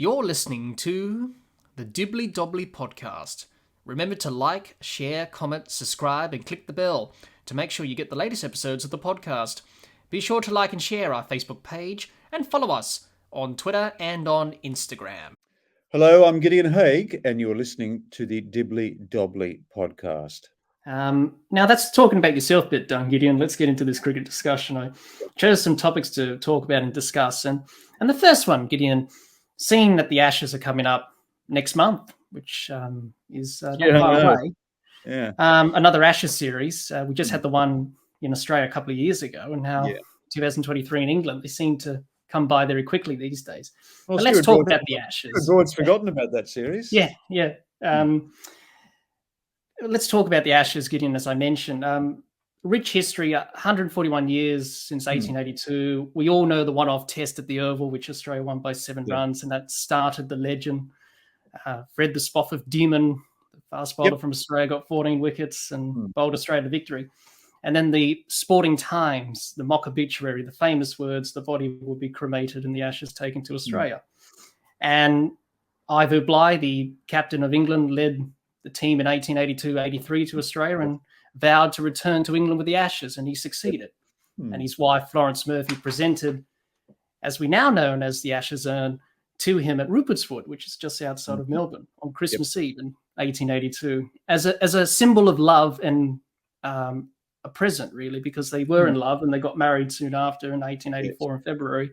You're listening to the Dibbly-Dobbly podcast. Remember to like, share, comment, subscribe, and click the bell to make sure you get the latest episodes of the podcast. Be sure to like and share our Facebook page and follow us on Twitter and on Instagram. Hello, I'm Gideon Haigh, and you're listening to the Dibbly-Dobbly podcast. Now that's talking about yourself a bit, Gideon. Let's get into this cricket discussion. I chose some topics to talk about and discuss. And the first one, Gideon, seeing that the Ashes are coming up next month, which is not far away. Yeah. Another Ashes series. We just had the one in Australia a couple of years ago, and now 2023 in England. They seem to come by very quickly these days. Well, but let's talk about the Ashes. Broad's forgotten about that series. Yeah. Let's talk about the Ashes, Gideon, as I mentioned. Rich history, 141 years since 1882. We all know the one-off test at the Oval, which Australia won by 7 runs, and that started the legend. Fred the Spofford Demon, the fast bowler from Australia, got 14 wickets and bowled Australia to victory. And then the Sporting Times, the mock obituary, the famous words, the body will be cremated and the Ashes taken to Australia. And Ivor Bligh, the captain of England, led the team in 1882-83 to Australia and vowed to return to England with the Ashes, and he succeeded. And his wife, Florence Murphy, presented, as we now know as the Ashes urn, to him at Rupertswood, which is just outside of Melbourne, on Christmas Eve in 1882, as a symbol of love and a present, really, because they were in love and they got married soon after in 1884 in February.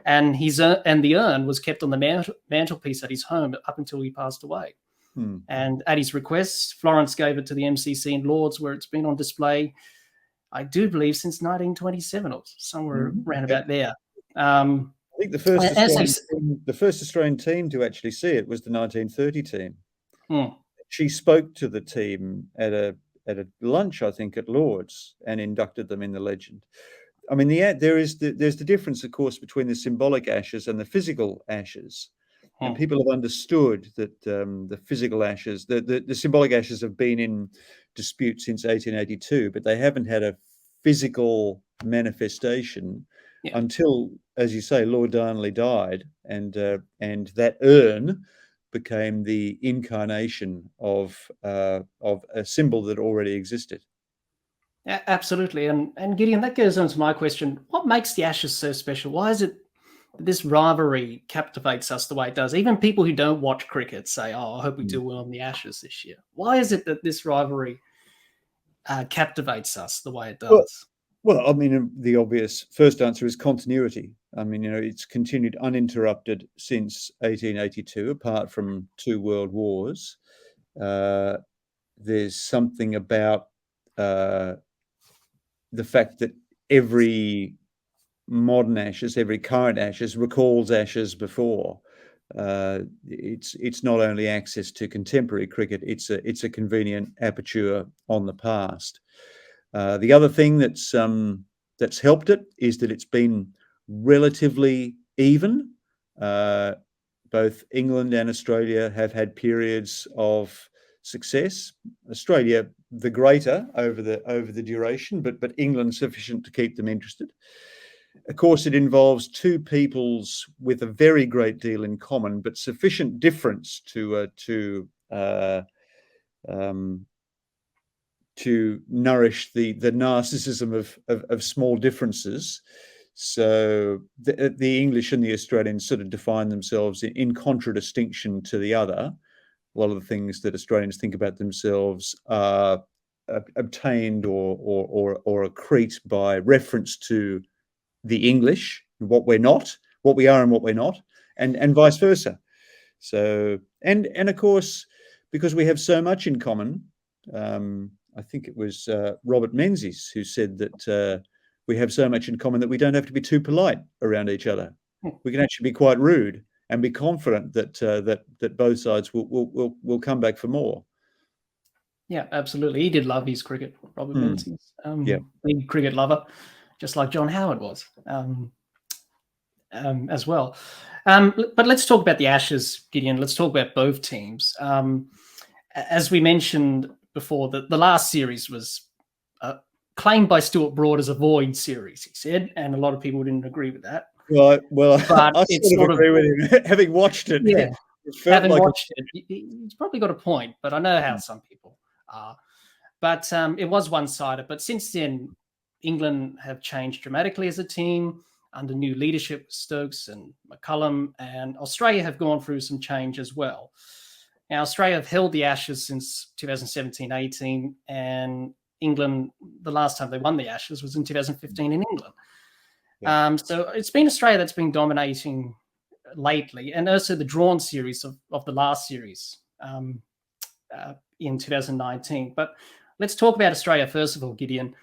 And the urn was kept on the mantelpiece at his home up until he passed away. And at his request, Florence gave it to the MCC in Lords, where it's been on display, I do believe, since 1927 or somewhere around about there. I think the first Australian team to actually see it was the 1930 team. She spoke to the team at a lunch, I think, at Lords, and inducted them in the legend. I mean, there's the difference, of course, between the symbolic Ashes and the physical Ashes. And people have understood that the physical Ashes, the symbolic Ashes, have been in dispute since 1882, but they haven't had a physical manifestation until, as you say, Lord Darnley died, and that urn became the incarnation of a symbol that already existed. Absolutely, and Gideon, that goes on to my question: what makes the Ashes so special? Why is it this rivalry captivates us the way it does? Even people who don't watch cricket say, "Oh, I hope we do well on the Ashes this year." Why is it that this rivalry captivates us the way it does? Well, I mean, the obvious first answer is continuity. I mean, it's continued uninterrupted since 1882, apart from 2 world wars. There's something about the fact that every modern Ashes, every current Ashes, recalls Ashes before. It's not only access to contemporary cricket; it's a convenient aperture on the past. The other thing that's helped it is that it's been relatively even. Both England and Australia have had periods of success. Australia the greater over the duration, but England sufficient to keep them interested. Of course, it involves 2 peoples with a very great deal in common, but sufficient difference to nourish the narcissism of small differences. So the English and the Australians sort of define themselves in contradistinction to the other. A lot of the things that Australians think about themselves are obtained or accrete by reference to the English, what we're not, what we are and what we're not, and vice versa. So, and of course, because we have so much in common, I think it was Robert Menzies who said that we have so much in common that we don't have to be too polite around each other. We can actually be quite rude and be confident that both sides will come back for more. Yeah, absolutely. He did love his cricket, Robert Menzies. Big cricket lover, just like John Howard was as well. But let's talk about the Ashes, Gideon. Let's talk about both teams. As we mentioned before, the last series was claimed by Stuart Broad as a void series, he said, and a lot of people didn't agree with that. Right. Well, but I it's sort sort of of, agree with him. Having watched it, yeah, it felt having like watched it, he's probably got a point, but I know how some people are. But it was one-sided. But since then, England have changed dramatically as a team under new leadership, Stokes and McCullum, and Australia have gone through some change as well. Now, Australia have held the Ashes since 2017-18, and England, the last time they won the Ashes was in 2015 in England. Yeah. So it's been Australia that's been dominating lately, and also the drawn series of the last series in 2019. But let's talk about Australia first of all, Gideon.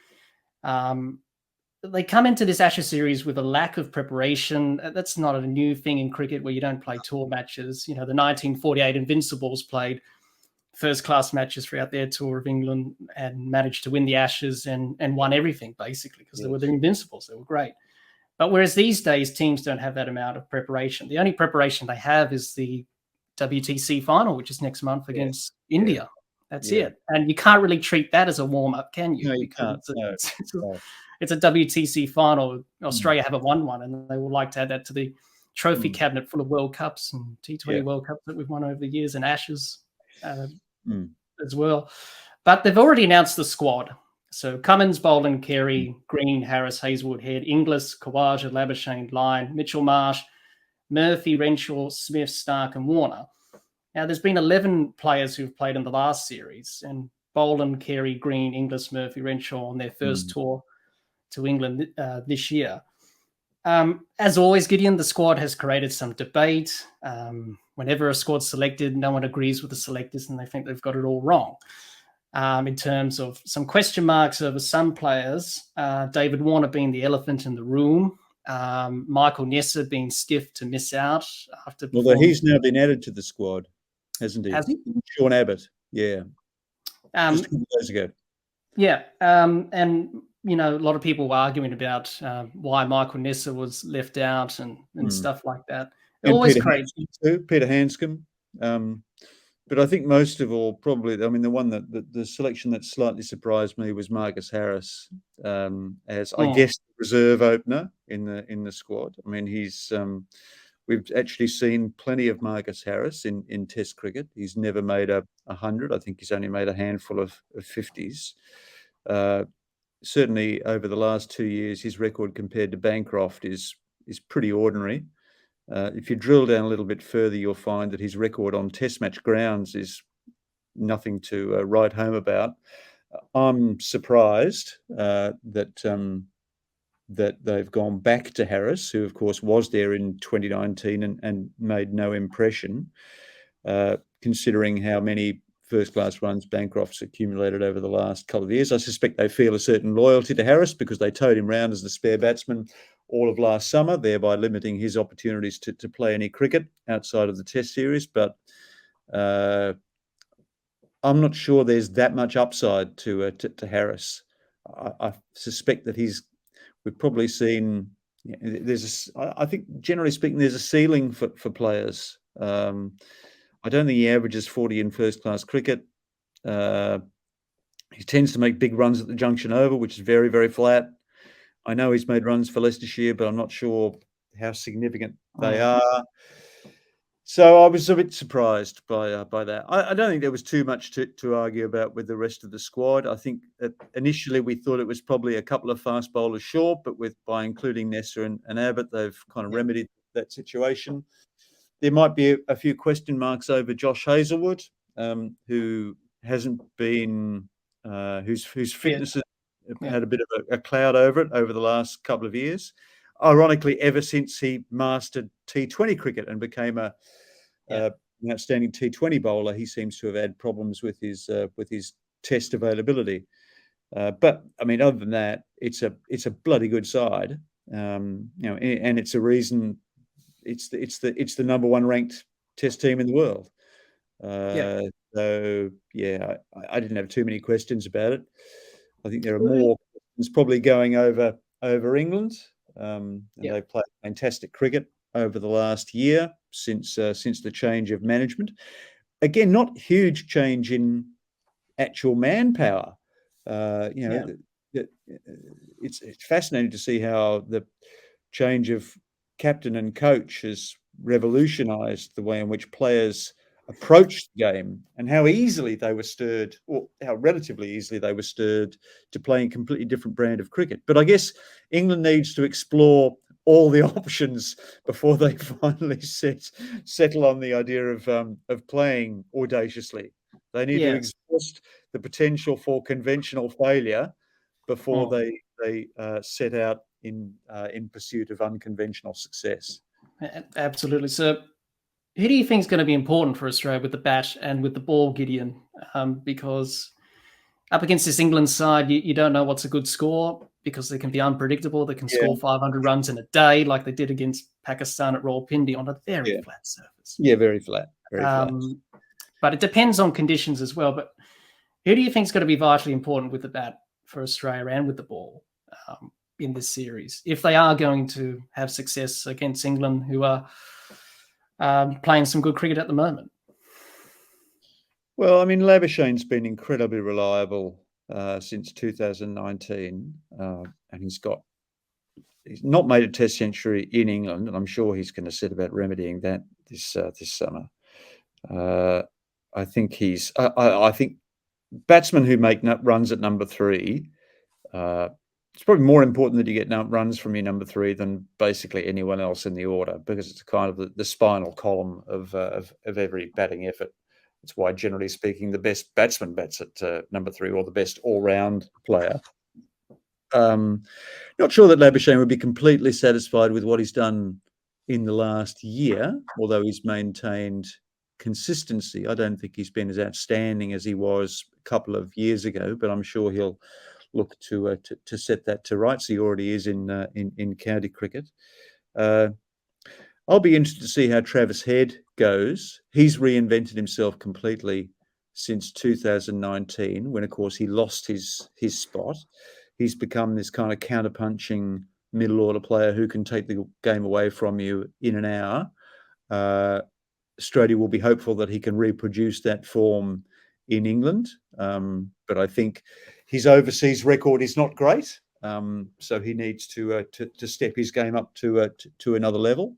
They come into this Ashes series with a lack of preparation. That's not a new thing in cricket where you don't play tour matches. You know, the 1948 Invincibles played first-class matches throughout their tour of England and managed to win the Ashes and won everything, basically, because they were the Invincibles. They were great. But whereas these days, teams don't have that amount of preparation. The only preparation they have is the WTC final, which is next month against India. That's it. And you can't really treat that as a warm-up, can you? No, you Because can't. it's a WTC final. Australia haven't won one, and they would like to add that to the trophy cabinet full of World Cups and T20 World Cups that we've won over the years and Ashes as well. But they've already announced the squad. So Cummins, Boland, Carey, Green, Harris, Hazelwood, Head, Inglis, Khawaja, Labuschagne, Lyon, Mitchell Marsh, Murphy, Renshaw, Smith, Stark, and Warner. Now, there's been 11 players who've played in the last series, and Boland, Carey, Green, Inglis, Murphy, Renshaw on their first tour to England this year. As always, Gideon, the squad has created some debate. Whenever a squad's selected, no one agrees with the selectors and they think they've got it all wrong. In terms of some question marks over some players, David Warner being the elephant in the room, Michael Nessa being stiff to miss out after. Although he's now been added to the squad, hasn't he? Has he? Sean Abbott, just a couple of days ago. Yeah, and you know, a lot of people were arguing about why Michael Nessa was left out and stuff like that. It always creates Peter Hanscom. But I think most of all, probably, I mean, the one that the selection that slightly surprised me was Marcus Harris as, I guess, the reserve opener in the squad. I mean, we've actually seen plenty of Marcus Harris in Test cricket. He's never made 100. I think he's only made a handful of 50s. Certainly, over the last 2 years, his record compared to Bancroft is pretty ordinary. If you drill down a little bit further, you'll find that his record on Test match grounds is nothing to write home about. I'm surprised that they've gone back to Harris, who, of course, was there in 2019 and made no impression, considering how many first-class runs Bancroft's accumulated over the last couple of years. I suspect they feel a certain loyalty to Harris because they towed him round as the spare batsman all of last summer, thereby limiting his opportunities to play any cricket outside of the Test series. But I'm not sure there's that much upside to Harris. I suspect that we've probably seen. I think generally speaking, there's a ceiling for players. I don't think he averages 40 in first-class cricket. He tends to make big runs at the junction over, which is very, very flat. I know he's made runs for Leicestershire, but I'm not sure how significant they are. So I was a bit surprised by that. I don't think there was too much to argue about with the rest of the squad. I think that initially we thought it was probably a couple of fast bowlers short, but by including Nessa and Abbott, they've kind of remedied that situation. There might be a few question marks over Josh Hazlewood, who hasn't been, whose fitness has had a bit of a cloud over it over the last couple of years. Ironically, ever since he mastered T20 cricket and became an outstanding T20 bowler, he seems to have had problems with his Test availability. But I mean, other than that, it's a bloody good side, and it's a reason. It's the number one ranked Test team in the world. So I didn't have too many questions about it. I think there are more questions probably going over England, and they've played fantastic cricket over the last year since the change of management. Again, not huge change in actual manpower. It's fascinating to see how the change of captain and coach has revolutionised the way in which players approached the game and how easily they were stirred, or how relatively easily they were stirred to playing a completely different brand of cricket. But I guess England needs to explore all the options before they finally settle on the idea of playing audaciously. They need to Yes. exhaust the potential for conventional failure before they set out in pursuit of unconventional success. Absolutely. So, who do you think is going to be important for Australia with the bat and with the ball, Gideon? Because up against this England side, you don't know what's a good score because they can be unpredictable. They can Yeah. score 500 runs in a day, like they did against Pakistan at Rawalpindi on a very flat surface. Yeah, very flat. Very flat. But it depends on conditions as well. But who do you think is going to be vitally important with the bat for Australia and with the ball in this series, if they are going to have success against England, who are playing some good cricket at the moment? Well, I mean, Labuschagne's been incredibly reliable since 2019, and he's not made a Test century in England, and I'm sure he's going to set about remedying that this summer. I think I think batsmen who make runs at number 3. It's probably more important that you get runs from your number 3 than basically anyone else in the order, because it's kind of the spinal column of every batting effort. It's why, generally speaking, the best batsman bats at number 3, or the best all-round player. Not sure that Labuschagne would be completely satisfied with what he's done in the last year, although he's maintained consistency. I don't think he's been as outstanding as he was a couple of years ago, but I'm sure he'll look to set that to rights. He already is in county cricket. I'll be interested to see how Travis Head goes. He's reinvented himself completely since 2019, when, of course, he lost his spot. He's become this kind of counterpunching middle order player who can take the game away from you in an hour. Australia will be hopeful that he can reproduce that form in England, but I think his overseas record is not great, so he needs to step his game up to another level.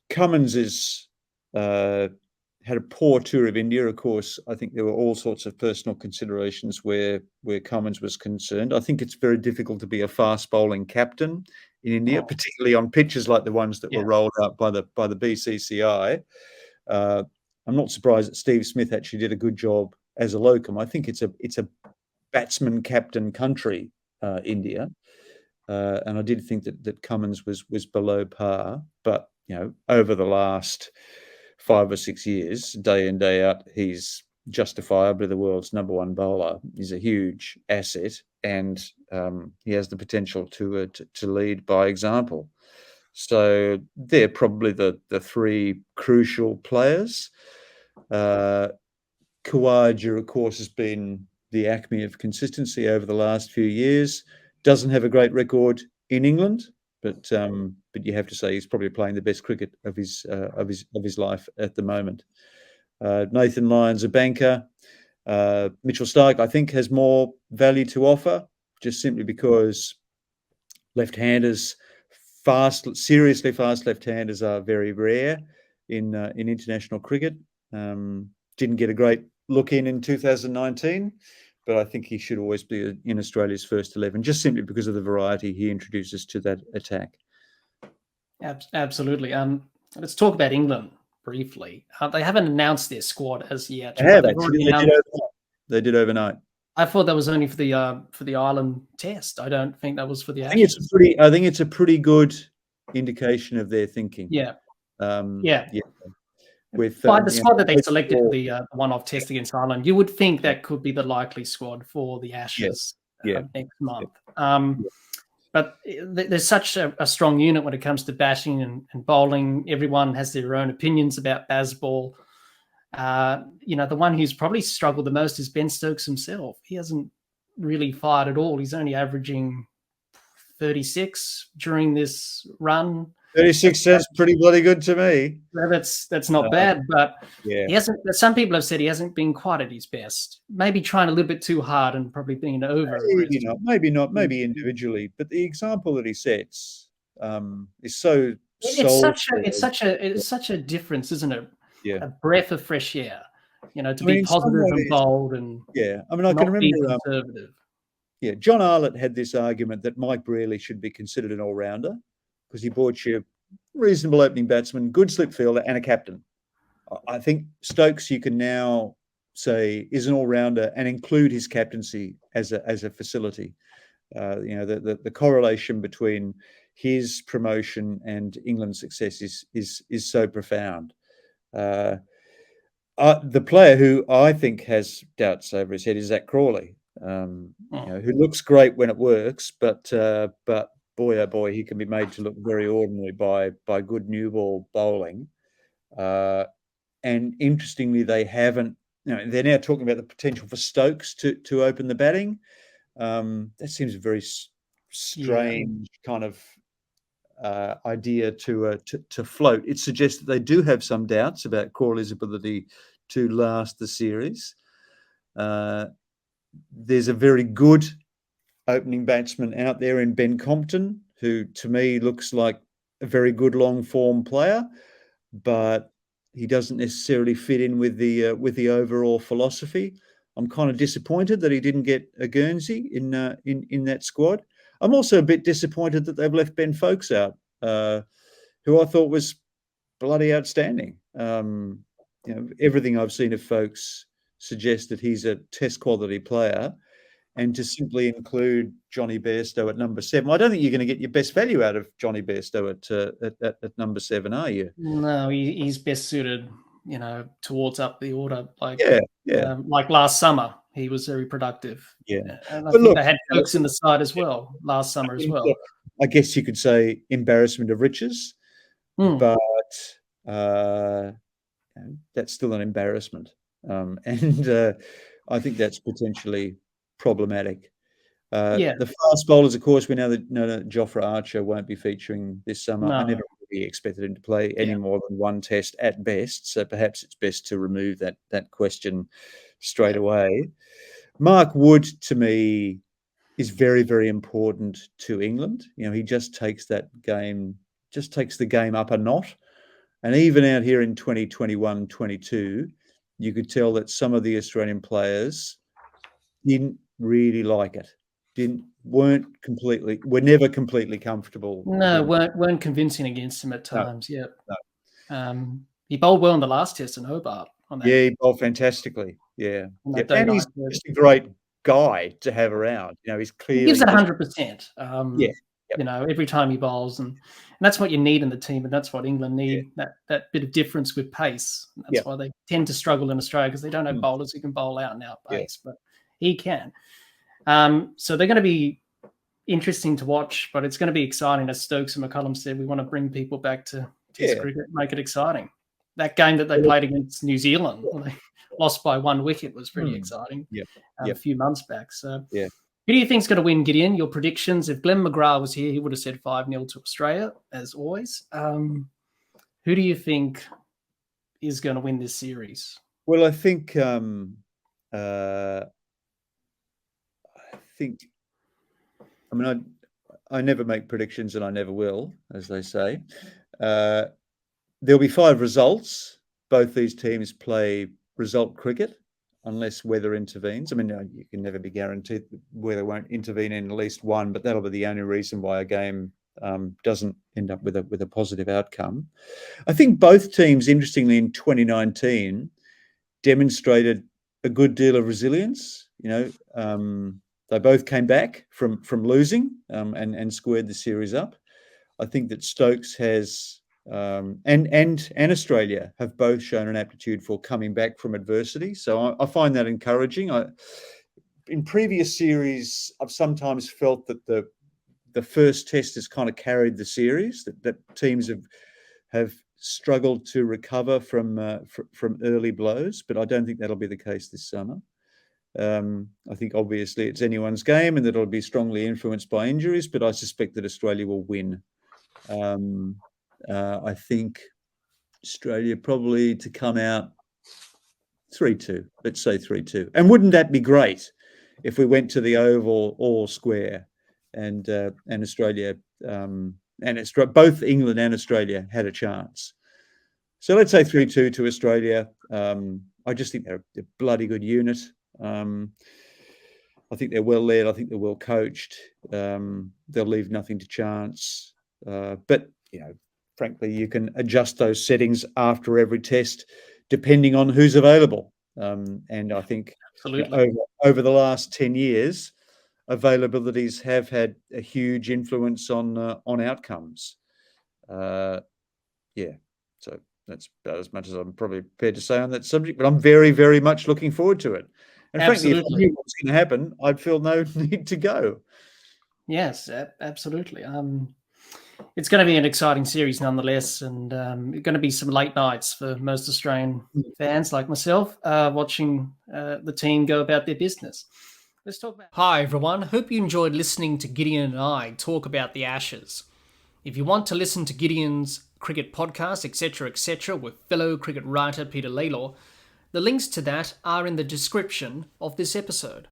Cummins had a poor tour of India. Of course, I think there were all sorts of personal considerations where Cummins was concerned. I think it's very difficult to be a fast bowling captain in India, particularly on pitches like the ones that were rolled out by the BCCI. I'm not surprised that Steve Smith actually did a good job as a locum. I think it's a batsman captain country, India, and I did think that Cummins was below par. But over the last 5 or 6 years, day in, day out, he's justifiably the world's number 1 bowler. He's a huge asset, and he has the potential to lead by example. So they're probably the 3 crucial players. Khawaja, of course, has been the acme of consistency over the last few years. Doesn't have a great record in England, but you have to say he's probably playing the best cricket of his life at the moment. Nathan Lyon's a banker. Mitchell Starc, I think, has more value to offer, just simply because left-handers, seriously fast left-handers, are very rare in international cricket. Didn't get a great look in 2019, but I think he should always be in Australia's first 11, just simply because of the variety he introduces to that attack. Absolutely. Let's talk about England briefly. They haven't announced their squad as yet. They did overnight. I thought that was only for the Ireland Test. I don't think that was for the Ashes. I think it's a pretty good indication of their thinking. Yeah. Yeah. By the squad that they selected for the one-off Test against Ireland, you would think that could be the likely squad for the Ashes next month. But there's such a strong unit when it comes to batting and bowling. Everyone has their own opinions about Bazball. The one who's probably struggled the most is Ben Stokes himself. He hasn't really fired at all. He's only averaging 36 during this run. 36 sounds pretty bloody good to me. That's not bad, but he hasn't. Some people have said he hasn't been quite at his best. Maybe trying a little bit too hard and probably being over. Maybe not. Maybe individually, but the example that he sets is so It's soulful. such a difference, isn't it? Yeah. A breath of fresh air, to I be mean, in some positive and ways, bold and yeah. I mean, I can not be remember, conservative. yeah, John Arlott had this argument that Mike Brearley should be considered an all-rounder because he brought you reasonable opening batsman, good slip fielder, and a captain. I think Stokes, you can now say, is an all-rounder and include his captaincy as a facility. The correlation between his promotion and England's success is so profound. The player who I think has doubts over his head is Zach Crawley, who looks great when it works, but boy, oh boy, he can be made to look very ordinary by good new ball bowling. And interestingly, they haven't. They're now talking about the potential for Stokes to open the batting. That seems a very strange kind of idea to float. It suggests that they do have some doubts about Crawley's ability to last the series. There's a very good opening batsman out there in Ben Compton, who to me looks like a very good long form player, but he doesn't necessarily fit in with the overall philosophy. I'm kind of disappointed that he didn't get a Guernsey in that squad. I'm also a bit disappointed that they've left Ben Foakes out, who I thought was bloody outstanding. Everything I've seen of Foakes suggests that he's a test quality player, and to simply include Johnny Bairstow at number 7, I don't think you're going to get your best value out of Johnny Bairstow at number 7, are you? No, he's best suited, towards up the order. Like like last summer, he was very productive. Yeah, and I think they had Foakes in the side as well last summer as well. I guess you could say embarrassment of riches, but that's still an embarrassment, and I think that's potentially problematic. The fast bowlers, of course, we know that Jofra Archer won't be featuring this summer. I never really expected him to play any more than one test at best, so perhaps it's best to remove that question straight away. Mark Wood, to me, is very, very important to England. He just takes the game up a notch. And even out here in 2021-22, you could tell that some of the Australian players didn't really like it. Were never completely comfortable. No, weren't convincing against him at times. No, no. He bowled well in the last test in Hobart. On that. Yeah, he bowled fantastically. Yeah, and he's just a great guy to have around. He's clearly he gives it 100%. Every time he bowls, and that's what you need in the team, and that's what England need. That bit of difference with pace. And that's why they tend to struggle in Australia, because they don't have bowlers who can bowl out and out pace, but he can. So they're going to be interesting to watch, but it's going to be exciting. As Stokes and McCullum said, we want to bring people back to Test cricket, make it exciting. That game that they played against New Zealand, they lost by 1 wicket, was pretty exciting a few months back. So who do you think's going to win, Gideon? Your predictions? If Glenn McGrath was here, he would have said 5-0 to Australia, as always. Who do you think is going to win this series? Well, I think I never make predictions, and I never will, as they say. There'll be 5 results. Both these teams play result cricket, unless weather intervenes. I mean, you can never be guaranteed that weather won't intervene in at least one, but that'll be the only reason why a game doesn't end up with a positive outcome. I think both teams, interestingly, in 2019, demonstrated a good deal of resilience. They both came back from losing and squared the series up. I think that Stokes has and Australia have both shown an aptitude for coming back from adversity. So I find that encouraging. In previous series, I've sometimes felt that the first test has kind of carried the series, that teams have struggled to recover from early blows, but I don't think that'll be the case this summer. I think obviously it's anyone's game and that it'll be strongly influenced by injuries, but I suspect that Australia will win. I think Australia probably to come out 3-2. Let's say 3-2. And wouldn't that be great if we went to the Oval or Square and Australia and both England and Australia had a chance. So let's say 3-2 to Australia. I just think they're a bloody good unit. I think they're well led. I think they're well coached. They'll leave nothing to chance. But frankly, you can adjust those settings after every test, depending on who's available. And I think over the last 10 years, availabilities have had a huge influence on outcomes. So that's about as much as I'm probably prepared to say on that subject, but I'm very, very much looking forward to it. And frankly, if I knew what's going to happen, I'd feel no need to go. Yes, absolutely. It's going to be an exciting series nonetheless, and going to be some late nights for most Australian fans like myself watching the team go about their business. Let's talk about. Hi everyone, hope you enjoyed listening to Gideon and I talk about the Ashes. If you want to listen to Gideon's cricket podcast, etc., with fellow cricket writer Peter Lalor, the links to that are in the description of this episode.